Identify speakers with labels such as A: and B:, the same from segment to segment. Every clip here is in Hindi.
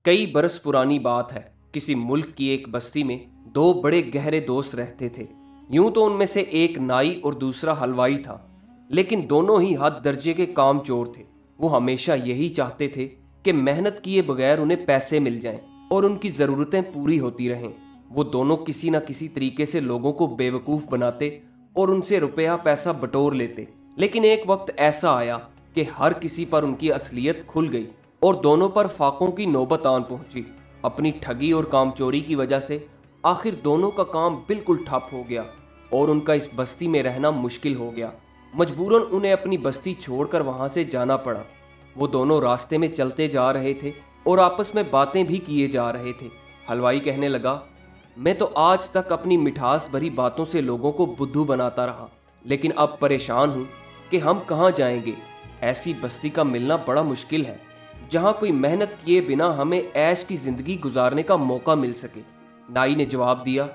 A: कई बरस पुरानी बात है। किसी मुल्क की एक बस्ती में दो बड़े गहरे दोस्त रहते थे। यूं तो उनमें से एक नाई और दूसरा हलवाई था, लेकिन दोनों ही हद दर्जे के कामचोर थे। वो हमेशा यही चाहते थे कि मेहनत किए बगैर उन्हें पैसे मिल जाएं और उनकी ज़रूरतें पूरी होती रहें। वो दोनों किसी न किसी तरीके से लोगों को बेवकूफ़ बनाते और उनसे रुपया पैसा बटोर लेते। लेकिन एक वक्त ऐसा आया कि हर किसी पर उनकी असलियत खुल गई और दोनों पर फाकों की नौबत आन पहुंची। अपनी ठगी और कामचोरी की वजह से आखिर दोनों का काम बिल्कुल ठप हो गया और उनका इस बस्ती में रहना मुश्किल हो गया। मजबूरन उन्हें अपनी बस्ती छोड़कर वहां से जाना पड़ा। वो दोनों रास्ते में चलते जा रहे थे और आपस में बातें भी किए जा रहे थे। हलवाई कहने लगा, मैं तो आज तक अपनी मिठास भरी बातों से लोगों को बुद्धू बनाता रहा, लेकिन अब परेशान हूं कि हम कहाँ जाएंगे। ऐसी बस्ती का मिलना बड़ा मुश्किल है जहां कोई मेहनत किए बिना हमें ऐश की जिंदगी गुजारने का मौका मिल सके। नाई ने जवाब दिया,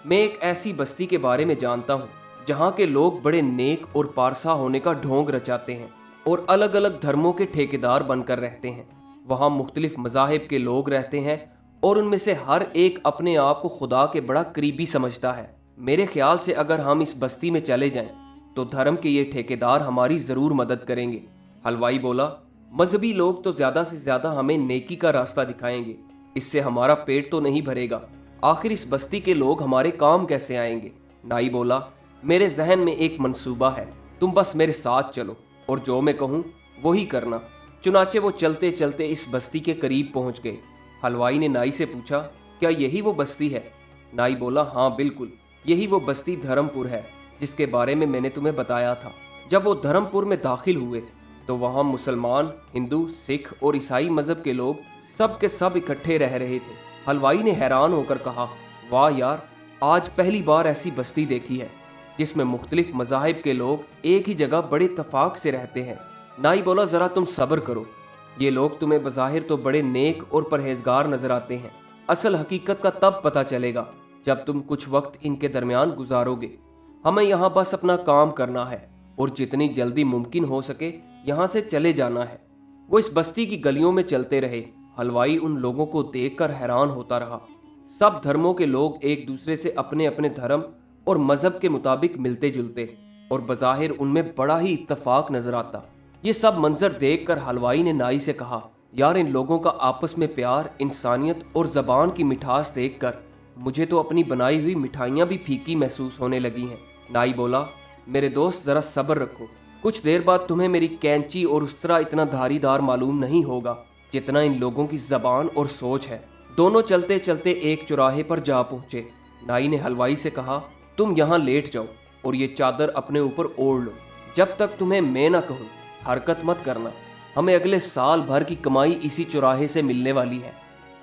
A: मैं एक ऐसी बस्ती के बारे में जानता हूँ जहाँ के लोग बड़े नेक और पारसा होने का ढोंग रचाते हैं और अलग अलग धर्मों के ठेकेदार बनकर रहते हैं। वहाँ मुख्तलिफ मज़ाहिब के लोग रहते हैं और उनमें से हर एक अपने आप को खुदा के बड़ा करीबी समझता है। मेरे ख्याल से अगर हम इस बस्ती में चले जाएं तो धर्म के ये ठेकेदार हमारी ज़रूर मदद करेंगे। हलवाई बोला, मजहबी लोग तो ज़्यादा से ज़्यादा हमें नेकी का रास्ता दिखाएंगे, इससे हमारा पेट तो नहीं भरेगा। आखिर इस बस्ती के लोग हमारे काम कैसे आएंगे। नाई बोला, मेरे जहन में एक मंसूबा है, तुम बस मेरे साथ चलो और जो मैं कहूँ वही करना। चुनाचे वो चलते चलते इस बस्ती के करीब पहुँच गए। हलवाई ने नाई से पूछा, क्या यही वो बस्ती है? नाई बोला, हाँ बिल्कुल, यही वो बस्ती धर्मपुर है जिसके बारे में मैंने तुम्हें बताया था। जब वो धर्मपुर में दाखिल हुए तो वहाँ मुसलमान, हिंदू, सिख और ईसाई मजहब के लोग सब के सब इकट्ठे रह रहे थे। हलवाई ने हैरान होकर कहा, वाह यार, आज पहली बार ऐसी बस्ती देखी है जिसमें मुख्तलिफ मज़ाहिब के लोग एक ही जगह बड़े इत्तेफाक से रहते हैं। नाई बोला, ज़रा तुम सब्र करो, ये लोग तुम्हें बज़ाहिर तो बड़े नेक और परहेजगार नजर आते हैं। असल हकीकत का तब पता चलेगा जब तुम कुछ वक्त इनके दरमियान गुजारोगे। हमें यहाँ बस अपना काम करना है और जितनी जल्दी मुमकिन हो सके यहाँ से चले जाना है। वो इस बस्ती की गलियों में चलते रहे। हलवाई उन लोगों को देखकर हैरान होता रहा। सब धर्मों के लोग एक दूसरे से अपने अपने धर्म और मजहब के मुताबिक मिलते जुलते और बज़ाहिर उनमें बड़ा ही इत्तेफाक नजर आता। ये सब मंजर देखकर हलवाई ने नाई से कहा, यार, इन लोगों का आपस में प्यार, इंसानियत और ज़बान की मिठास देखकर मुझे तो अपनी बनाई हुई मिठाइयाँ भी फीकी महसूस होने लगी हैं। नाई बोला, मेरे दोस्त, ज़रा सब्र रखो, कुछ देर बाद तुम्हें मेरी कैंची और उस्तरा इतना धारीदार मालूम नहीं होगा जितना इन लोगों की ज़बान और सोच है। दोनों चलते चलते एक चौराहे पर जा पहुंचे। नाई ने हलवाई से कहा, तुम यहाँ लेट जाओ और ये चादर अपने ऊपर ओढ़ लो। जब तक तुम्हें मैं ना कहूँ हरकत मत करना। हमें अगले साल भर की कमाई इसी चौराहे से मिलने वाली है।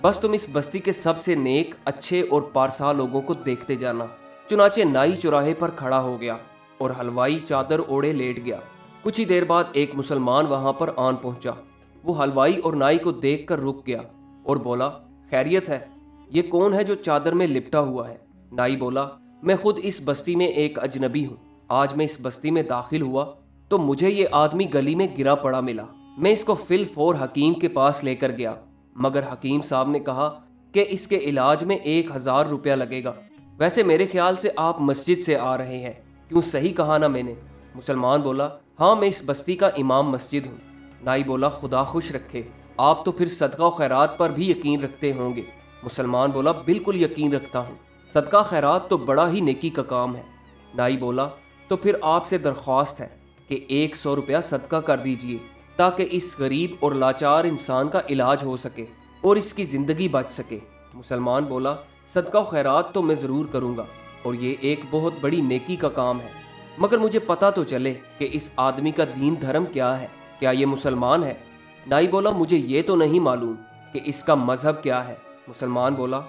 A: बस तुम इस बस्ती के सबसे नेक, अच्छे और पारसा लोगों को देखते जाना। चुनाचे नाई चौराहे पर खड़ा हो गया और हलवाई चादर ओढ़े लेट गया। कुछ ही देर बाद एक मुसलमान वहां पर आन पहुंचा। वो हलवाई और नाई को देखकर रुक गया और बोला, खैरियत है? ये कौन है जो चादर में लिपटा हुआ है? नाई बोला, मैं खुद इस बस्ती में एक अजनबी हूँ। आज मैं इस बस्ती में दाखिल हुआ तो मुझे ये आदमी गली में गिरा पड़ा मिला। मैं इसको फिल फोर हकीम के पास लेकर गया, मगर हकीम साहब ने कहा कि इसके इलाज में 1000 रुपया लगेगा। वैसे मेरे ख्याल से आप मस्जिद से आ रहे हैं, क्यों, सही कहा ना मैंने? मुसलमान बोला, हाँ, मैं इस बस्ती का इमाम मस्जिद हूँ। नाई बोला, खुदा खुश रखे, आप तो फिर सदका और खैरात पर भी यकीन रखते होंगे। मुसलमान बोला, बिल्कुल यकीन रखता हूँ, सदका खैरात तो बड़ा ही नेकी का काम है। नाई बोला, तो फिर आपसे दरख्वास्त है कि 100 रुपया सदका कर दीजिए ताकि इस गरीब और लाचार इंसान का इलाज हो सके और इसकी ज़िंदगी बच सके। मुसलमान बोला, सदका खैरात तो मैं ज़रूर करूँगा और ये एक बहुत बड़ी नेकी का काम है, मगर मुझे पता तो चले कि इस आदमी का दीन धर्म क्या है। क्या ये मुसलमान है? नाई बोला, मुझे ये तो नहीं मालूम कि इसका मज़हब क्या है। मुसलमान बोला,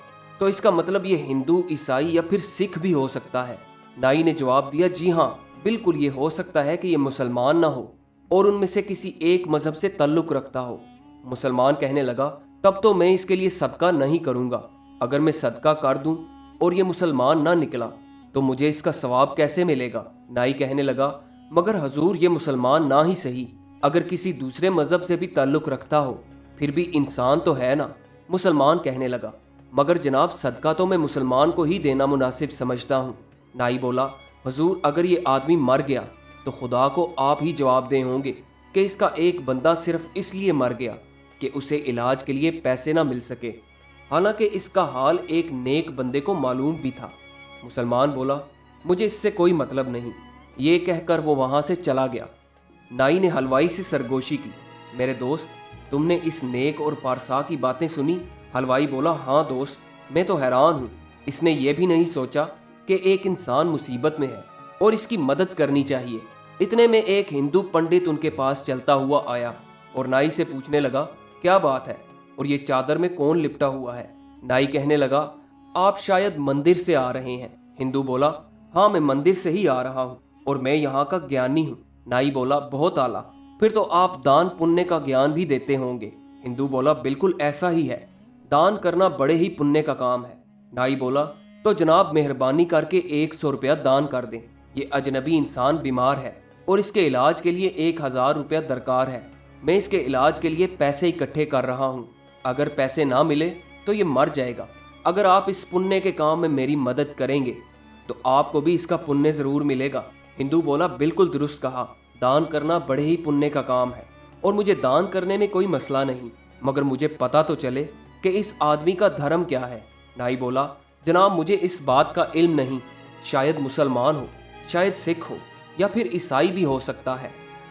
A: तो इसका मतलब ये हिंदू, ईसाई या फिर सिख भी हो सकता है। नाई ने जवाब दिया, जी हाँ, बिल्कुल ये हो सकता है कि ये मुसलमान ना हो और उनमें से किसी एक मज़हब से ताल्लुक़ रखता हो। मुसलमान कहने लगा, तब तो मैं इसके लिए सदका नहीं करूँगा। अगर मैं सदका कर दूँ और ये मुसलमान ना निकला तो मुझे इसका सवाब कैसे मिलेगा? नाई कहने लगा, मगर हजूर, ये मुसलमान ना ही सही, अगर किसी दूसरे मजहब से भी ताल्लुक़ रखता हो फिर भी इंसान तो है ना। मुसलमान कहने लगा, मगर जनाब सदका तो मैं मुसलमान को ही देना मुनासिब समझता हूँ। नाई बोला, हुजूर अगर ये आदमी मर गया तो खुदा को आप ही जवाब दे होंगे कि इसका एक बंदा सिर्फ इसलिए मर गया कि उसे इलाज के लिए पैसे ना मिल सके, हालांकि इसका हाल एक नेक बंदे को मालूम भी था। मुसलमान बोला, मुझे इससे कोई मतलब नहीं। ये कहकर वो वहाँ से चला गया। नाई ने हलवाई से सरगोशी की, मेरे दोस्त तुमने इस नेक और पारसा की बातें सुनी? हलवाई बोला, हाँ दोस्त, मैं तो हैरान हूँ। इसने ये भी नहीं सोचा कि एक इंसान मुसीबत में है और इसकी मदद करनी चाहिए। इतने में एक हिंदू पंडित उनके पास चलता हुआ आया और नाई से पूछने लगा, क्या बात है और ये चादर में कौन लिपटा हुआ है? नाई कहने लगा, आप शायद मंदिर से आ रहे हैं। हिंदू बोला, हाँ मैं मंदिर से ही आ रहा हूँ और मैं यहाँ का ज्ञानी हूँ। नाई बोला, बहुत आला, फिर तो आप दान पुण्य का ज्ञान भी देते होंगे। हिंदू बोला, बिल्कुल ऐसा ही है, दान करना बड़े ही पुण्य का काम है। नाई बोला, तो जनाब मेहरबानी करके 100 रुपया दान कर दें। ये अजनबी इंसान बीमार है और इसके इलाज के लिए 1000 रुपया दरकार है। मैं इसके इलाज के लिए पैसे इकट्ठे कर रहा हूँ। अगर पैसे ना मिले तो ये मर जाएगा। अगर आप इस पुण्य के काम में मेरी मदद करेंगे तो आपको भी इसका पुण्य जरूर मिलेगा। हिंदू बोला, बिल्कुल दुरुस्त कहा, दान करना बड़े ही पुण्य का काम है और मुझे दान करने में कोई मसला नहीं, मगर मुझे पता तो चले कि इस आदमी का धर्म क्या है। नाई बोला, जनाब मुझे इस बात का इल्म नहीं, शायद मुसलमान हो, शायद सिख हो या फिर ईसाई भी हो सकता है,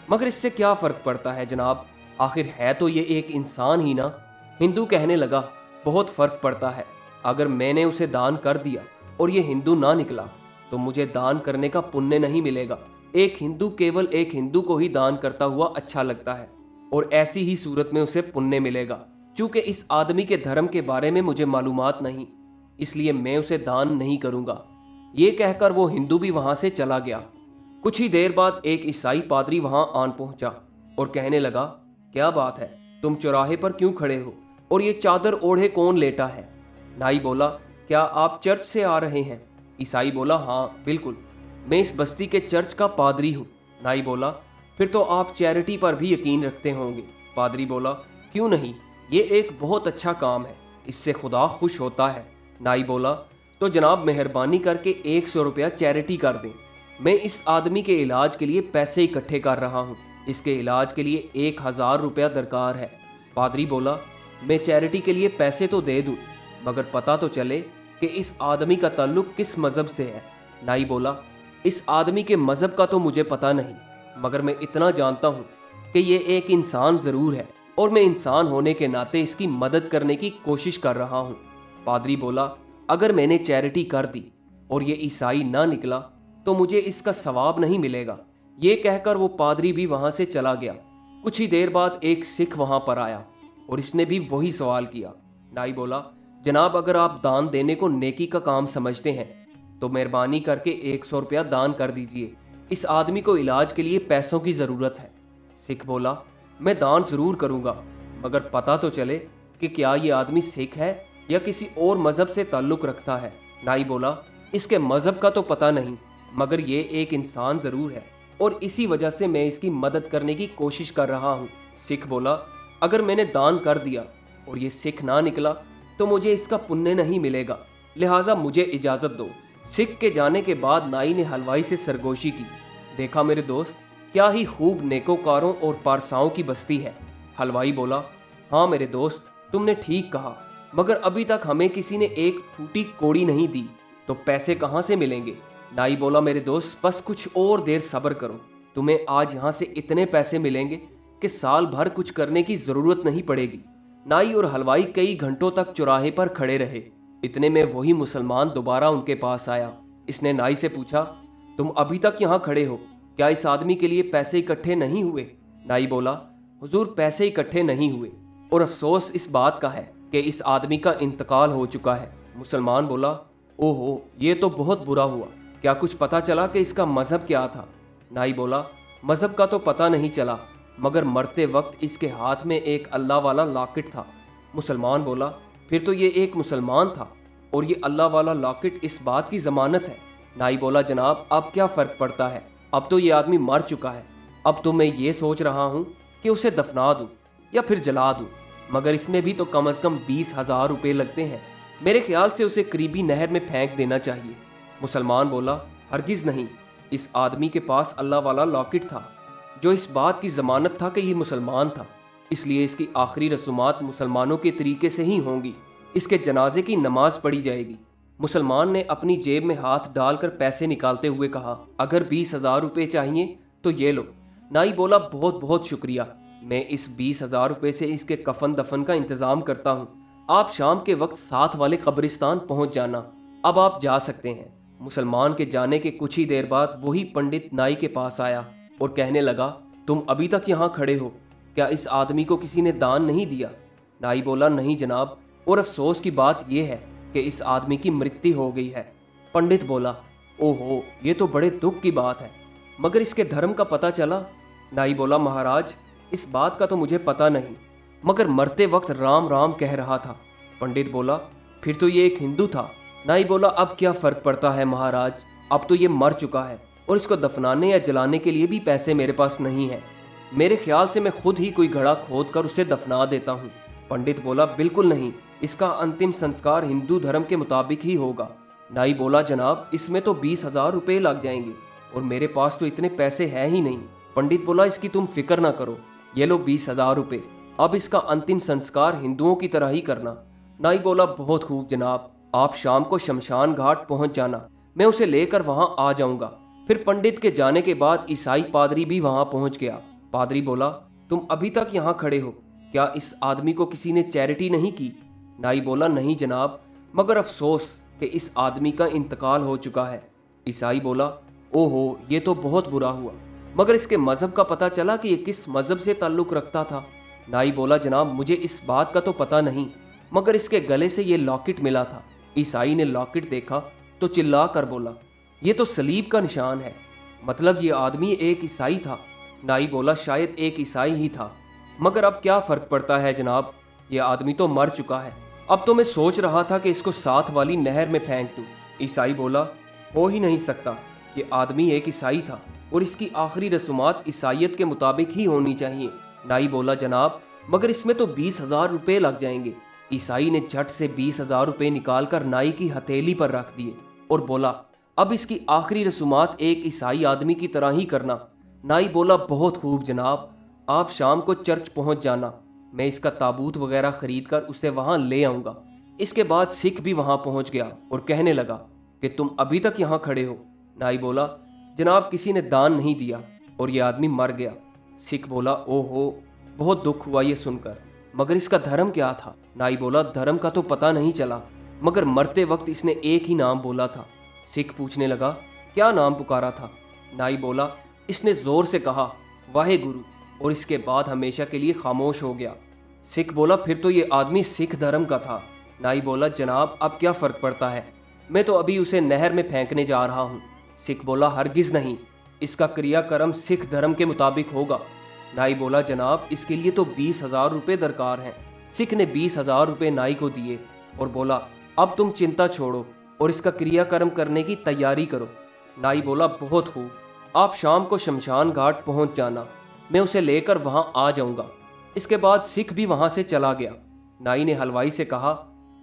A: मगर इससे क्या फ़र्क पड़ता है जनाब, आखिर है तो ये एक इंसान ही ना। हिंदू कहने लगा, बहुत फ़र्क पड़ता है। अगर मैंने उसे दान कर दिया और ये हिंदू ना निकला तो मुझे दान करने का पुण्य नहीं मिलेगा। एक हिंदू केवल एक हिंदू को ही दान करता हुआ अच्छा लगता है और ऐसी ही सूरत में उसे पुण्य मिलेगा। चूँकि इस आदमी के धर्म के बारे में मुझे मालूमात नहीं, इसलिए मैं उसे दान नहीं करूँगा। ये कहकर वो हिंदू भी वहाँ से चला गया। कुछ ही देर बाद एक ईसाई पादरी वहाँ आन पहुँचा और कहने लगा, क्या बात है, तुम चौराहे पर क्यों खड़े हो और ये चादर ओढ़े कौन लेटा है? नाई बोला, क्या आप चर्च से आ रहे हैं? ईसाई बोला, हाँ बिल्कुल, मैं इस बस्ती के चर्च का पादरी हूँ। नाई बोला, फिर तो आप चैरिटी पर भी यकीन रखते होंगे। पादरी बोला, क्यों नहीं, ये एक बहुत अच्छा काम है, इससे खुदा खुश होता है। नाई बोला, तो जनाब मेहरबानी करके 100 रुपया चैरिटी कर दें। मैं इस आदमी के इलाज के लिए पैसे इकट्ठे कर रहा हूँ, इसके इलाज के लिए 1000 रुपया दरकार है। पादरी बोला, मैं चैरिटी के लिए पैसे तो दे दूँ, मगर पता तो चले कि इस आदमी का ताल्लुक किस मज़हब से है। नाई बोला, इस आदमी के मज़हब का तो मुझे पता नहीं, मगर मैं इतना जानता हूँ कि ये एक इंसान ज़रूर है और मैं इंसान होने के नाते इसकी मदद करने की कोशिश कर रहा हूँ। पादरी बोला, अगर मैंने चैरिटी कर दी और ये ईसाई ना निकला तो मुझे इसका सवाब नहीं मिलेगा। ये कहकर वो पादरी भी वहाँ से चला गया। कुछ ही देर बाद एक सिख वहाँ पर आया और इसने भी वही सवाल किया। नाई बोला, जनाब अगर आप दान देने को नेकी का काम समझते हैं तो मेहरबानी करके 100 रुपया दान कर दीजिए, इस आदमी को इलाज के लिए पैसों की ज़रूरत है। सिख बोला, मैं दान ज़रूर करूँगा, मगर पता तो चले कि क्या ये आदमी सिख है या किसी और मज़हब से ताल्लुक़ रखता है। नाई बोला, इसके मज़हब का तो पता नहीं, मगर ये एक इंसान ज़रूर है और इसी वजह से मैं इसकी मदद करने की कोशिश कर रहा हूँ। सिख बोला, अगर मैंने दान कर दिया और ये सिख ना निकला तो मुझे इसका पुण्य नहीं मिलेगा, लिहाजा मुझे इजाज़त दो। सिख के जाने के बाद नाई ने हलवाई से सरगोशी की, देखा मेरे दोस्त, क्या ही खूब नेकोकारों और पारसाओं की बस्ती है। हलवाई बोला, हाँ मेरे दोस्त, तुमने ठीक कहा, मगर अभी तक हमें किसी ने एक फूटी कोड़ी नहीं दी, तो पैसे कहाँ से मिलेंगे? नाई बोला, मेरे दोस्त बस कुछ और देर सब्र करो, तुम्हें आज यहाँ से इतने पैसे मिलेंगे कि साल भर कुछ करने की ज़रूरत नहीं पड़ेगी। नाई और हलवाई कई घंटों तक चौराहे पर खड़े रहे। इतने में वही मुसलमान दोबारा उनके पास आया। इसने नाई से पूछा, तुम अभी तक यहाँ खड़े हो, क्या इस आदमी के लिए पैसे इकट्ठे नहीं हुए? नाई बोला, हुजूर पैसे इकट्ठे नहीं हुए और अफसोस इस बात का है कि इस आदमी का इंतकाल हो चुका है। मुसलमान बोला, ओहो ये तो बहुत बुरा हुआ, क्या कुछ पता चला कि इसका मज़हब क्या था? नाई बोला, मज़हब का तो पता नहीं चला, मगर मरते वक्त इसके हाथ में एक अल्लाह वाला लॉकेट था। मुसलमान बोला, फिर तो ये एक मुसलमान था और ये अल्लाह वाला लॉकेट इस बात की ज़मानत है। नाई बोला, जनाब अब क्या फ़र्क पड़ता है, अब तो ये आदमी मर चुका है, अब तो मैं ये सोच रहा हूँ कि उसे दफना दूँ या फिर जला दूँ। मगर इसमें भी तो कम से कम 20,000 रुपये लगते हैं। मेरे ख्याल से उसे करीबी नहर में फेंक देना चाहिए। मुसलमान बोला, हरगिज़ नहीं। इस आदमी के पास अल्लाह वाला लॉकेट था जो इस बात की ज़मानत था कि ये मुसलमान था, इसलिए इसकी आखिरी रसूमात मुसलमानों के तरीके से ही होंगी। इसके जनाजे की नमाज पढ़ी जाएगी। मुसलमान ने अपनी जेब में हाथ डालकर पैसे निकालते हुए कहा, अगर 20,000 रुपये चाहिए तो ये लो। नाई बोला, बहुत बहुत शुक्रिया, मैं इस 20,000 रुपये से इसके कफन दफन का इंतज़ाम करता हूँ। आप शाम के वक्त साथ वाले कब्रिस्तान पहुँच जाना। अब आप जा सकते हैं। मुसलमान के जाने के कुछ ही देर बाद वही पंडित नाई के पास आया और कहने लगा, तुम अभी तक यहाँ खड़े हो, क्या इस आदमी को किसी ने दान नहीं दिया? नाई बोला, नहीं जनाब, और अफसोस की बात यह है कि इस आदमी की मृत्यु हो गई है। पंडित बोला, ओहो, ये तो बड़े दुख की बात है, मगर इसके धर्म का पता चला? नाई बोला, महाराज, इस बात का तो मुझे पता नहीं, मगर मरते वक्त राम राम कह रहा था। पंडित बोला, फिर तो ये एक हिंदू था। नाई बोला, अब क्या फ़र्क पड़ता है महाराज, अब तो ये मर चुका है और इसको दफनाने या जलाने के लिए भी पैसे मेरे पास नहीं है। मेरे ख्याल से मैं खुद ही कोई घड़ा खोद कर उसे दफना देता हूँ। पंडित बोला, बिल्कुल नहीं, इसका अंतिम संस्कार हिंदू धर्म के मुताबिक ही होगा। नाई बोला, जनाब, इसमें तो 20,000 रुपये लग जाएंगे और मेरे पास तो इतने पैसे हैं ही नहीं। पंडित बोला, इसकी तुम फिक्र ना करो, ये लो 20,000 रुपये, अब इसका अंतिम संस्कार हिंदुओं की तरह ही करना। नाई बोला, बहुत खूब जनाब, आप शाम को शमशान घाट पहुंच जाना, मैं उसे लेकर वहां आ जाऊंगा। फिर पंडित के जाने के बाद ईसाई पादरी भी वहां पहुंच गया। पादरी बोला, तुम अभी तक यहाँ खड़े हो, क्या इस आदमी को किसी ने चैरिटी नहीं की? नाई बोला, नहीं जनाब, मगर अफसोस कि इस आदमी का इंतकाल हो चुका है। ईसाई बोला, ओहो, ये तो बहुत बुरा हुआ, मगर इसके मज़हब का पता चला कि ये किस मज़हब से ताल्लुक़ रखता था? नाई बोला, जनाब, मुझे इस बात का तो पता नहीं, मगर इसके गले से ये लॉकेट मिला था। ईसाई ने लॉकेट देखा तो चिल्ला कर बोला, ये तो सलीब का निशान है, मतलब ये आदमी एक ईसाई था। नाई बोला, शायद एक ईसाई ही था, मगर अब क्या फ़र्क पड़ता है जनाब, ये आदमी तो मर चुका है। अब तो मैं सोच रहा था कि इसको साथ वाली नहर में फेंक दूँ। ईसाई बोला, हो ही नहीं सकता, ये आदमी एक ईसाई था और इसकी आखिरी रसूमात ईसाइयत के मुताबिक ही होनी चाहिए। नाई बोला, जनाब, मगर इसमें तो 20,000 रुपये लग जाएंगे। ईसाई ने झट से 20,000 रुपये निकाल कर नाई की हथेली पर रख दिए और बोला, अब इसकी आखिरी रसूमात एक ईसाई आदमी की तरह ही करना। नाई बोला, बहुत खूब जनाब, आप शाम को चर्च पहुंच जाना, मैं इसका ताबूत वगैरह खरीद कर उसे वहां ले आऊँगा। इसके बाद सिख भी वहां पहुंच गया और कहने लगा कि तुम अभी तक यहाँ खड़े हो। नाई बोला, जनाब, किसी ने दान नहीं दिया और ये आदमी मर गया। सिख बोला, ओहो, बहुत दुख हुआ ये सुनकर, मगर इसका धर्म क्या था? नाई बोला, धर्म का तो पता नहीं चला, मगर मरते वक्त इसने एक ही नाम बोला था। सिख पूछने लगा, क्या नाम पुकारा था? नाई बोला, इसने जोर से कहा, वाहे गुरु, और इसके बाद हमेशा के लिए खामोश हो गया। सिख बोला, फिर तो ये आदमी सिख धर्म का था। नाई बोला, जनाब, अब क्या फ़र्क पड़ता है, मैं तो अभी उसे नहर में फेंकने जा रहा हूँ। सिख बोला, हरगिज़ नहीं, इसका क्रियाक्रम सिख धर्म के मुताबिक होगा। नाई बोला, जनाब, इसके लिए तो 20,000 रुपये दरकार हैं। सिख ने 20,000 रुपये नाई को दिए और बोला, अब तुम चिंता छोड़ो और इसका क्रियाक्रम करने की तैयारी करो। नाई बोला, बहुत खूब, आप शाम को शमशान घाट पहुंच जाना, मैं उसे लेकर वहां आ जाऊंगा। इसके बाद सिख भी वहां से चला गया। नाई ने हलवाई से कहा,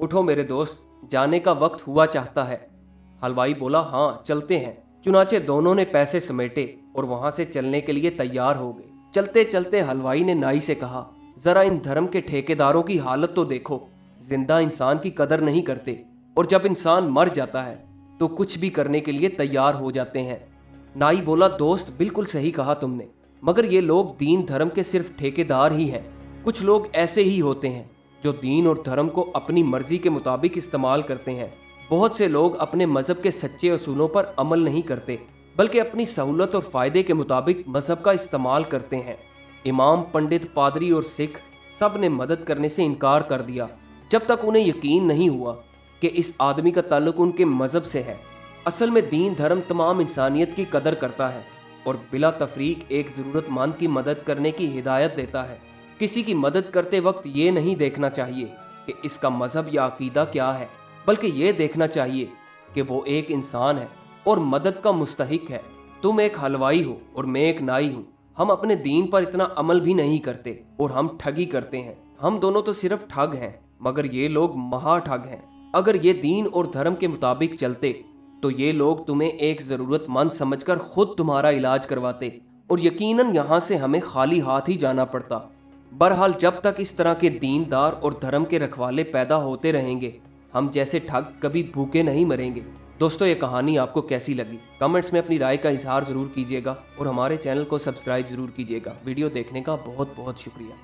A: उठो मेरे दोस्त, जाने का वक्त हुआ चाहता है। हलवाई बोला, हाँ चलते हैं। चुनाचे दोनों ने पैसे समेटे और वहां से चलने के लिए तैयार हो गए। चलते चलते हलवाई ने नाई से कहा, जरा इन धर्म के ठेकेदारों की हालत तो देखो, जिंदा इंसान की कदर नहीं करते और जब इंसान मर जाता है तो कुछ भी करने के लिए तैयार हो जाते हैं। नाई बोला, दोस्त, बिल्कुल सही कहा तुमने, मगर ये लोग दीन धर्म के सिर्फ ठेकेदार ही हैं। कुछ लोग ऐसे ही होते हैं जो दीन और धर्म को अपनी मर्जी के मुताबिक इस्तेमाल करते हैं। बहुत से लोग अपने मजहब के सच्चे असूलों पर अमल नहीं करते, बल्कि अपनी सहूलत और फ़ायदे के मुताबिक मजहब का इस्तेमाल करते हैं। इमाम, पंडित, पादरी और सिख सब ने मदद करने से इनकार कर दिया जब तक उन्हें यकीन नहीं हुआ कि इस आदमी का ताल्लुक उनके मजहब से है। असल में दीन धर्म तमाम इंसानियत की कदर करता है और बिला तफरीक एक ज़रूरतमंद की मदद करने की हिदायत देता है। किसी की मदद करते वक्त ये नहीं देखना चाहिए कि इसका मजहब या अकीदा क्या है, बल्कि ये देखना चाहिए कि वो एक इंसान है और मदद का मुस्तहिक है। तुम एक हलवाई हो और मैं एक नाई हूँ, हम अपने दीन पर इतना अमल भी नहीं करते और हम ठगी करते हैं। हम दोनों तो सिर्फ ठग हैं, मगर ये लोग महा ठग हैं। अगर ये दीन और धर्म के मुताबिक चलते तो ये लोग तुम्हें एक जरूरतमंद समझकर खुद तुम्हारा इलाज करवाते और यकीनन यहाँ से हमें खाली हाथ ही जाना पड़ता। बहरहाल जब तक इस तरह के दीनदार और धर्म के रखवाले पैदा होते रहेंगे, हम जैसे ठग कभी भूखे नहीं मरेंगे। दोस्तों, ये कहानी आपको कैसी लगी? कमेंट्स में अपनी राय का इजहार जरूर कीजिएगा और हमारे चैनल को सब्सक्राइब जरूर कीजिएगा। वीडियो देखने का बहुत बहुत शुक्रिया।